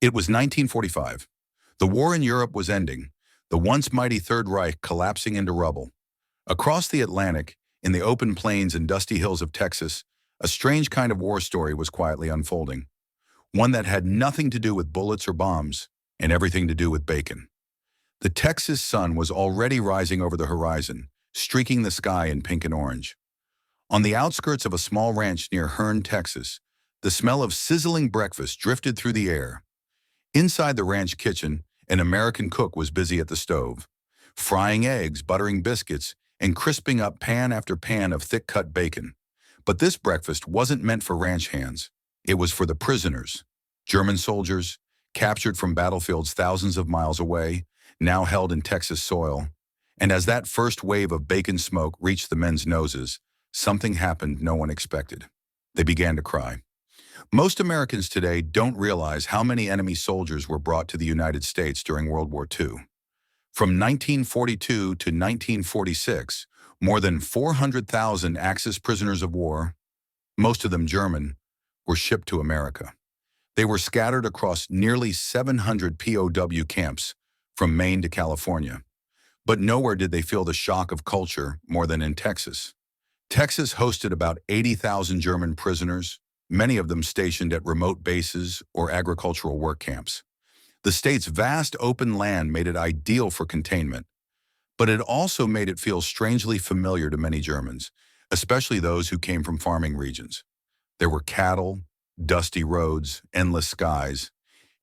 It was 1945. The war in Europe was ending, the once mighty Third Reich collapsing into rubble. Across the Atlantic, in the open plains and dusty hills of Texas, a strange kind of war story was quietly unfolding. One that had nothing to do with bullets or bombs, and everything to do with bacon. The Texas sun was already rising over the horizon, streaking the sky in pink and orange. On the outskirts of a small ranch near Hearne, Texas, the smell of sizzling breakfast drifted through the air. Inside the ranch kitchen, an American cook was busy at the stove, frying eggs, buttering biscuits, and crisping up pan after pan of thick-cut bacon. But this breakfast wasn't meant for ranch hands. It was for the prisoners, German soldiers, captured from battlefields thousands of miles away, now held in Texas soil. And as that first wave of bacon smoke reached the men's noses, something happened no one expected. They began to cry. Most Americans today don't realize how many enemy soldiers were brought to the United States during World War II. From 1942 to 1946, more than 400,000 Axis prisoners of war, most of them German, were shipped to America. They were scattered across nearly 700 POW camps, from Maine to California. But nowhere did they feel the shock of culture more than in Texas. Texas hosted about 80,000 German prisoners, many of them stationed at remote bases or agricultural work camps. The state's vast open land made it ideal for containment, but it also made it feel strangely familiar to many Germans, especially those who came from farming regions. There were cattle, dusty roads, endless skies,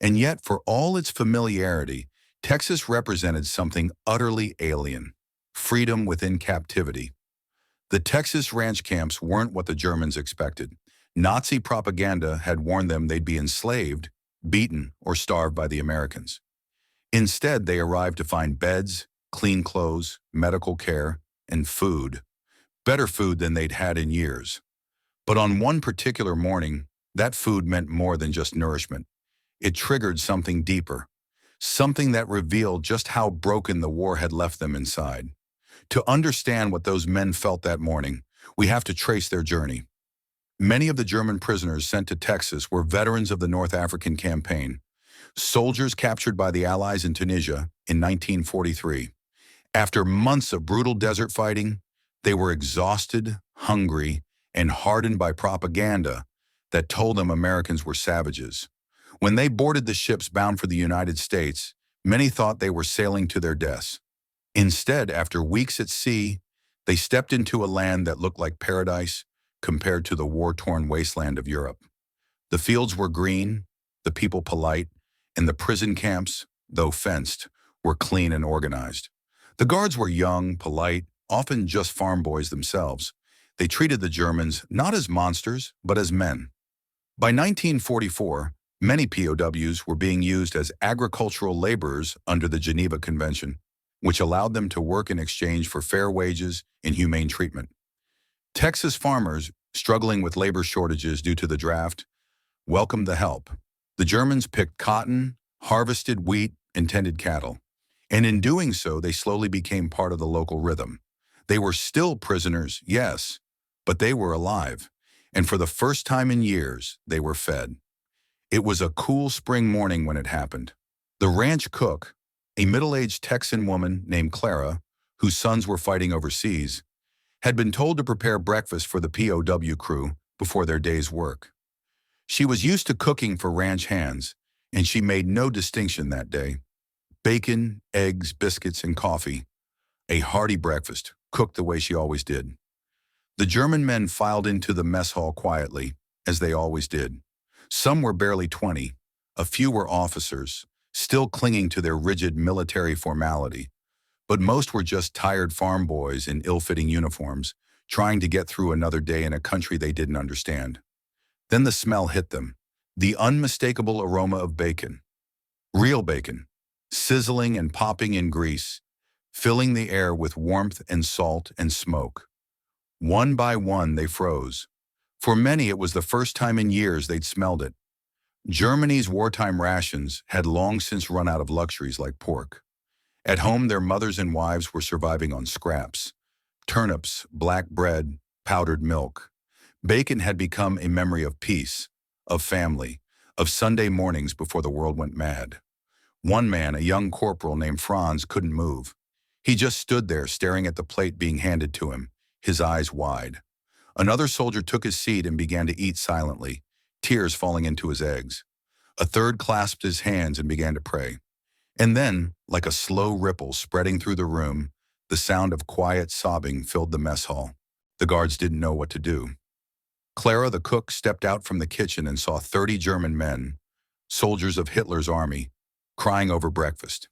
and yet for all its familiarity, Texas represented something utterly alien: freedom within captivity. The Texas ranch camps weren't what the Germans expected. Nazi propaganda had warned them they'd be enslaved, beaten, or starved by the Americans. Instead, they arrived to find beds, clean clothes, medical care, and food. Better food than they'd had in years. But on one particular morning, that food meant more than just nourishment. It triggered something deeper, something that revealed just how broken the war had left them inside. To understand what those men felt that morning, we have to trace their journey. Many of the German prisoners sent to Texas were veterans of the North African Campaign, soldiers captured by the Allies in Tunisia in 1943. After months of brutal desert fighting, they were exhausted, hungry, and hardened by propaganda that told them Americans were savages. When they boarded the ships bound for the United States, many thought they were sailing to their deaths. Instead, after weeks at sea, they stepped into a land that looked like paradise compared to the war-torn wasteland of Europe. The fields were green, the people polite, and the prison camps, though fenced, were clean and organized. The guards were young, polite, often just farm boys themselves. They treated the Germans not as monsters, but as men. By 1944, many POWs were being used as agricultural laborers under the Geneva Convention, which allowed them to work in exchange for fair wages and humane treatment. Texas farmers, struggling with labor shortages due to the draft, welcomed the help. The Germans picked cotton, harvested wheat, and tended cattle. And in doing so, they slowly became part of the local rhythm. They were still prisoners, yes, but they were alive. And for the first time in years, they were fed. It was a cool spring morning when it happened. The ranch cook, a middle-aged Texan woman named Clara, whose sons were fighting overseas, had been told to prepare breakfast for the POW crew before their day's work. She was used to cooking for ranch hands, and she made no distinction that day. Bacon, eggs, biscuits, and coffee. A hearty breakfast, cooked the way she always did. The German men filed into the mess hall quietly, as they always did. Some were barely 20. A few were officers, still clinging to their rigid military formality. But most were just tired farm boys in ill-fitting uniforms, trying to get through another day in a country they didn't understand. Then the smell hit them, the unmistakable aroma of bacon. Real bacon, sizzling and popping in grease, filling the air with warmth and salt and smoke. One by one, they froze. For many, it was the first time in years they'd smelled it. Germany's wartime rations had long since run out of luxuries like pork. At home, their mothers and wives were surviving on scraps: turnips, black bread, powdered milk. Bacon had become a memory of peace, of family, of Sunday mornings before the world went mad. One man, a young corporal named Franz, couldn't move. He just stood there staring at the plate being handed to him, his eyes wide. Another soldier took his seat and began to eat silently, tears falling into his eggs. A third clasped his hands and began to pray. And then, like a slow ripple spreading through the room, the sound of quiet sobbing filled the mess hall. The guards didn't know what to do. Clara, the cook, stepped out from the kitchen and saw 30 German men, soldiers of Hitler's army, crying over breakfast.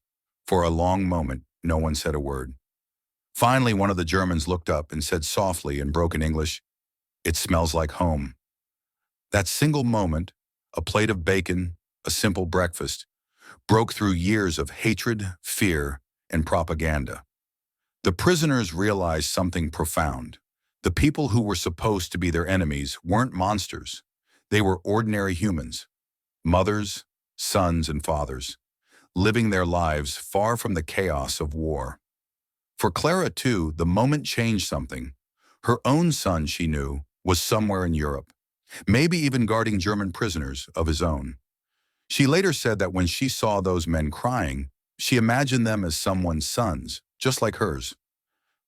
For a long moment, no one said a word. Finally, one of the Germans looked up and said softly in broken English, "It smells like home." That single moment, a plate of bacon, a simple breakfast, broke through years of hatred, fear, and propaganda. The prisoners realized something profound. The people who were supposed to be their enemies weren't monsters. They were ordinary humans, mothers, sons, and fathers, living their lives far from the chaos of war. For Clara, too, the moment changed something. Her own son, she knew, was somewhere in Europe, maybe even guarding German prisoners of his own. She later said that when she saw those men crying, she imagined them as someone's sons, just like hers.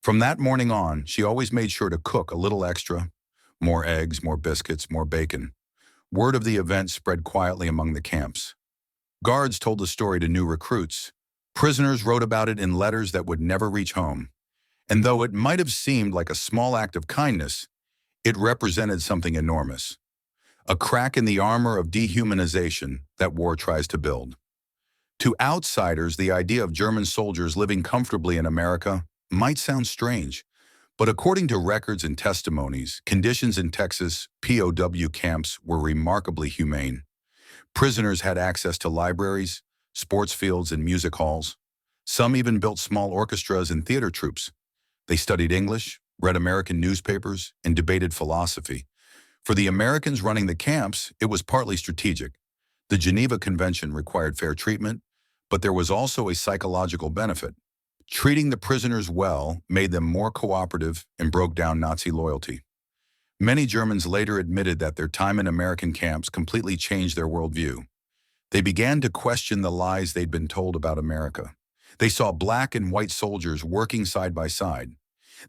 From that morning on, she always made sure to cook a little extra, more eggs, more biscuits, more bacon. Word of the event spread quietly among the camps. Guards told the story to new recruits. Prisoners wrote about it in letters that would never reach home. And though it might have seemed like a small act of kindness, it represented something enormous. A crack in the armor of dehumanization that war tries to build. To outsiders, the idea of German soldiers living comfortably in America might sound strange, but according to records and testimonies, conditions in Texas POW camps were remarkably humane. Prisoners had access to libraries, sports fields, and music halls. Some even built small orchestras and theater troupes. They studied English, read American newspapers, and debated philosophy. For the Americans running the camps, it was partly strategic. The Geneva Convention required fair treatment, but there was also a psychological benefit. Treating the prisoners well made them more cooperative and broke down Nazi loyalty. Many Germans later admitted that their time in American camps completely changed their worldview. They began to question the lies they'd been told about America. They saw black and white soldiers working side by side.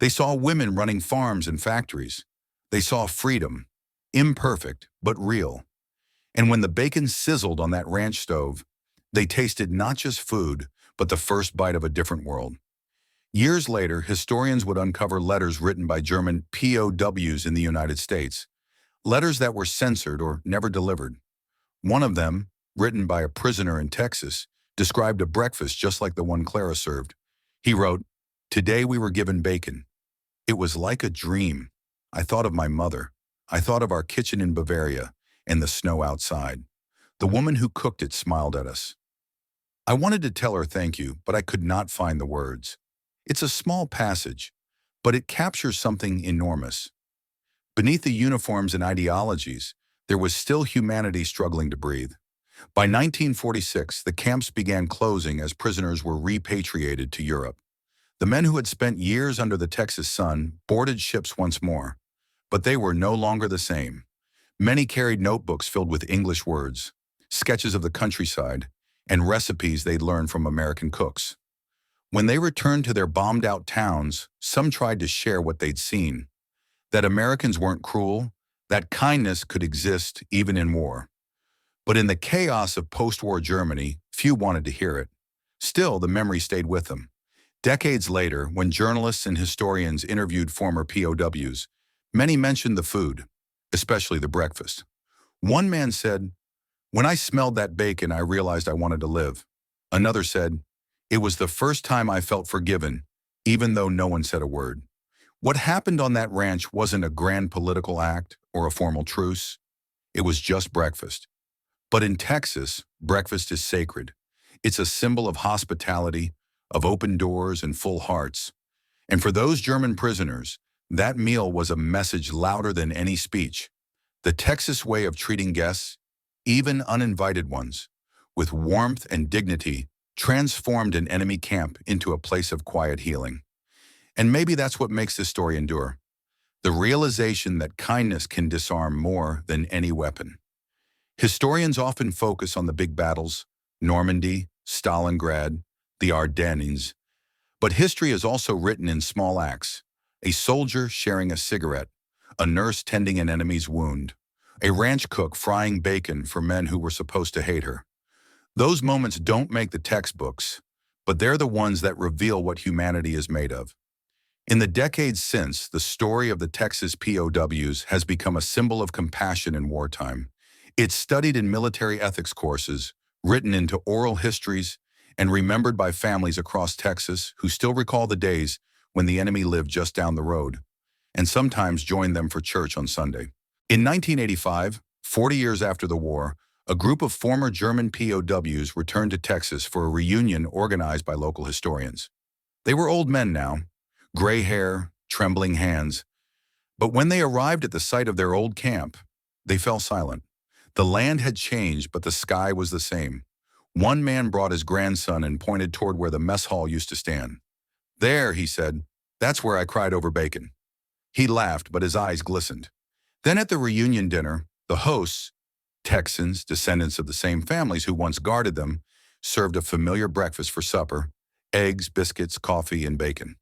They saw women running farms and factories. They saw freedom, imperfect but real. And when the bacon sizzled on that ranch stove, they tasted not just food, but the first bite of a different world. Years later, historians would uncover letters written by German POWs in the United States, letters that were censored or never delivered. One of them, written by a prisoner in Texas, described a breakfast just like the one Clara served. He wrote, "Today we were given bacon. It was like a dream. I thought of my mother. I thought of our kitchen in Bavaria and the snow outside. The woman who cooked it smiled at us. I wanted to tell her thank you, but I could not find the words. It's a small passage, but it captures something enormous. Beneath the uniforms and ideologies, there was still humanity struggling to breathe. By 1946, the camps began closing as prisoners were repatriated to Europe. The men who had spent years under the Texas sun boarded ships once more, but they were no longer the same. Many carried notebooks filled with English words, sketches of the countryside, and recipes they'd learned from American cooks. When they returned to their bombed-out towns, some tried to share what they'd seen. That Americans weren't cruel, that kindness could exist even in war. But in the chaos of post-war Germany, few wanted to hear it. Still, the memory stayed with them. Decades later, when journalists and historians interviewed former POWs, many mentioned the food, especially the breakfast. One man said, "When I smelled that bacon, I realized I wanted to live." Another said, "It was the first time I felt forgiven, even though no one said a word." What happened on that ranch wasn't a grand political act or a formal truce. It was just breakfast. But in Texas, breakfast is sacred. It's a symbol of hospitality, of open doors and full hearts. And for those German prisoners, that meal was a message louder than any speech. The Texas way of treating guests, even uninvited ones, with warmth and dignity, transformed an enemy camp into a place of quiet healing. And maybe that's what makes this story endure. The realization that kindness can disarm more than any weapon. Historians often focus on the big battles, Normandy, Stalingrad, the Ardennes, but history is also written in small acts. A soldier sharing a cigarette, a nurse tending an enemy's wound, a ranch cook frying bacon for men who were supposed to hate her. Those moments don't make the textbooks, but they're the ones that reveal what humanity is made of. In the decades since, the story of the Texas POWs has become a symbol of compassion in wartime. It's studied in military ethics courses, written into oral histories, and remembered by families across Texas who still recall the days when the enemy lived just down the road, and sometimes joined them for church on Sunday. In 1985, 40 years after the war, a group of former German POWs returned to Texas for a reunion organized by local historians. They were old men now, gray hair, trembling hands, but when they arrived at the site of their old camp, they fell silent. The land had changed, but the sky was the same. One man brought his grandson and pointed toward where the mess hall used to stand. "There," he said, "that's where I cried over bacon." He laughed, but his eyes glistened. Then at the reunion dinner, the hosts, Texans, descendants of the same families who once guarded them, served a familiar breakfast for supper: eggs, biscuits, coffee, and bacon.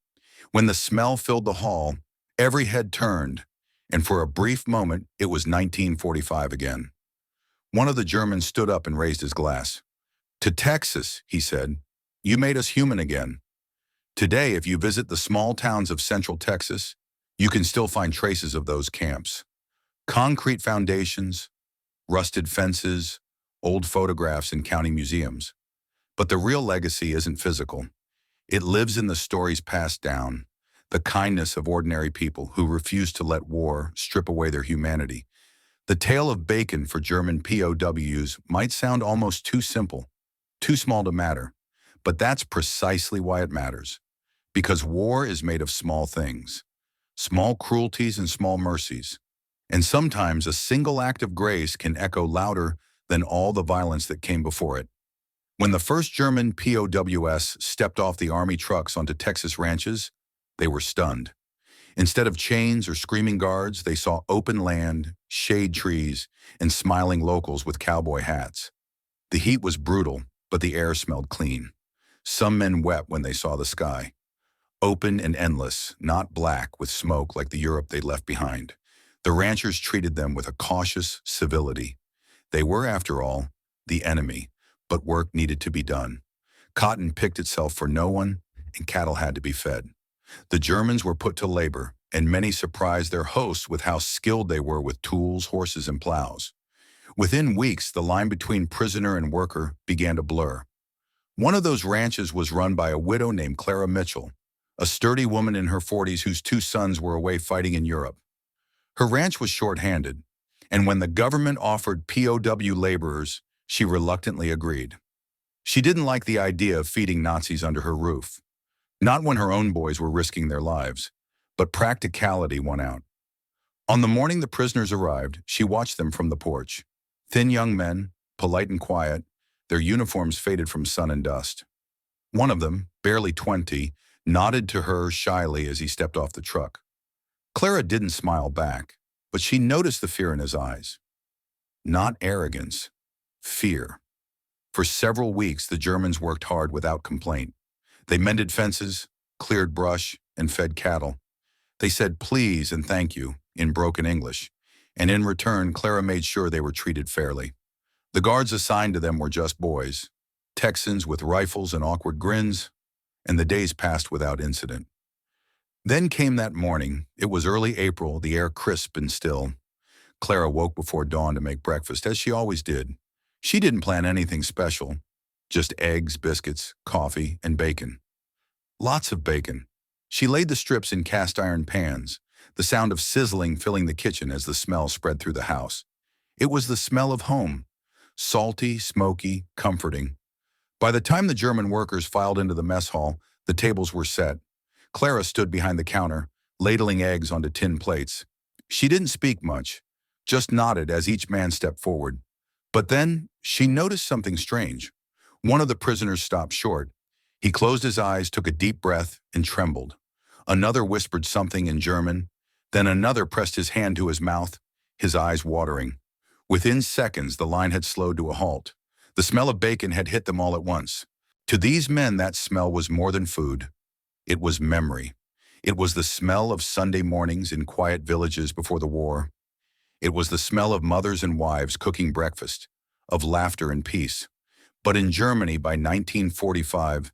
When the smell filled the hall, every head turned, and for a brief moment, it was 1945 again. One of the Germans stood up and raised his glass. "To Texas," he said, "you made us human again." Today, if you visit the small towns of central Texas, you can still find traces of those camps. Concrete foundations, rusted fences, old photographs in county museums. But the real legacy isn't physical. It lives in the stories passed down, the kindness of ordinary people who refuse to let war strip away their humanity. The tale of bacon for German POWs might sound almost too simple, too small to matter, but that's precisely why it matters. Because war is made of small things, small cruelties and small mercies. And sometimes a single act of grace can echo louder than all the violence that came before it. When the first German POWs stepped off the army trucks onto Texas ranches, they were stunned. Instead of chains or screaming guards, they saw open land, shade trees, and smiling locals with cowboy hats. The heat was brutal, but the air smelled clean. Some men wept when they saw the sky. Open and endless, not black with smoke like the Europe they left behind. The ranchers treated them with a cautious civility. They were, after all, the enemy, but work needed to be done. Cotton picked itself for no one, and cattle had to be fed. The Germans were put to labor, and many surprised their hosts with how skilled they were with tools, horses, and plows. Within weeks, the line between prisoner and worker began to blur. One of those ranches was run by a widow named Clara Mitchell, a sturdy woman in her 40s whose two sons were away fighting in Europe. Her ranch was short-handed, and when the government offered POW laborers, she reluctantly agreed. She didn't like the idea of feeding Nazis under her roof. Not when her own boys were risking their lives, but practicality won out. On the morning the prisoners arrived, she watched them from the porch. Thin young men, polite and quiet, their uniforms faded from sun and dust. One of them, barely 20, nodded to her shyly as he stepped off the truck. Clara didn't smile back, but she noticed the fear in his eyes. Not arrogance, fear. For several weeks, the Germans worked hard without complaint. They mended fences, cleared brush, and fed cattle. They said please and thank you in broken English, and in return, Clara made sure they were treated fairly. The guards assigned to them were just boys, Texans with rifles and awkward grins, and the days passed without incident. Then came that morning. It was early April, the air crisp and still. Clara woke before dawn to make breakfast, as she always did. She didn't plan anything special, just eggs, biscuits, coffee, and bacon. Lots of bacon. She laid the strips in cast-iron pans, the sound of sizzling filling the kitchen as the smell spread through the house. It was the smell of home, salty, smoky, comforting. By the time the German workers filed into the mess hall, the tables were set. Clara stood behind the counter, ladling eggs onto tin plates. She didn't speak much, just nodded as each man stepped forward. But then she noticed something strange. One of the prisoners stopped short. He closed his eyes, took a deep breath, and trembled. Another whispered something in German. Then another pressed his hand to his mouth, his eyes watering. Within seconds, the line had slowed to a halt. The smell of bacon had hit them all at once. To these men, that smell was more than food. It was memory. It was the smell of Sunday mornings in quiet villages before the war. It was the smell of mothers and wives cooking breakfast, of laughter and peace. But in Germany, by 1945,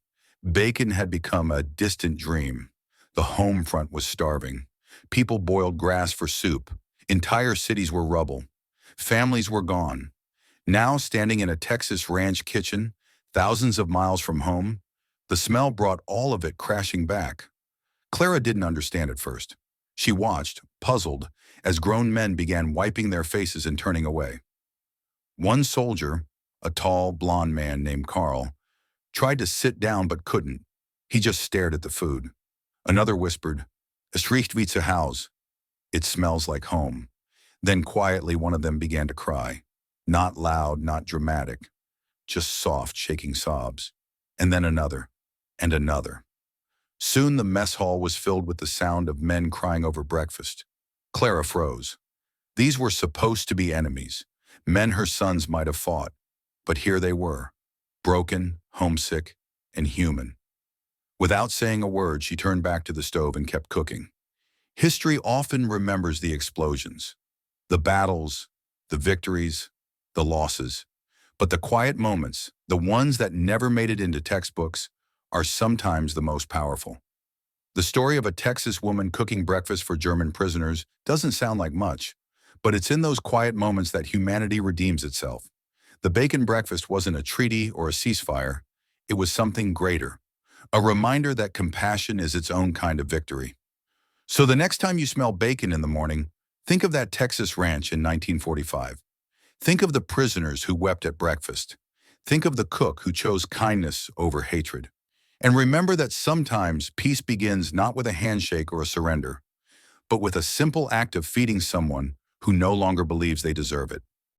bacon had become a distant dream. The home front was starving. People boiled grass for soup. Entire cities were rubble. Families were gone. Now, standing in a Texas ranch kitchen, thousands of miles from home, the smell brought all of it crashing back. Clara didn't understand at first. She watched, puzzled, as grown men began wiping their faces and turning away. One soldier, a tall, blond man named Carl, tried to sit down but couldn't. He just stared at the food. Another whispered, "Es riecht wie zu Hause." It smells like home. Then quietly one of them began to cry. Not loud, not dramatic, just soft, shaking sobs. And then another, and another. Soon the mess hall was filled with the sound of men crying over breakfast. Clara froze. These were supposed to be enemies, men her sons might have fought. But here they were, broken, homesick, and human. Without saying a word, she turned back to the stove and kept cooking. History often remembers the explosions, the battles, the victories, the losses. But the quiet moments, the ones that never made it into textbooks, are sometimes the most powerful. The story of a Texas woman cooking breakfast for German prisoners doesn't sound like much, but it's in those quiet moments that humanity redeems itself. The bacon breakfast wasn't a treaty or a ceasefire. It was something greater, a reminder that compassion is its own kind of victory. So the next time you smell bacon in the morning, think of that Texas ranch in 1945. Think of the prisoners who wept at breakfast. Think of the cook who chose kindness over hatred. And remember that sometimes peace begins not with a handshake or a surrender, but with a simple act of feeding someone who no longer believes they deserve it.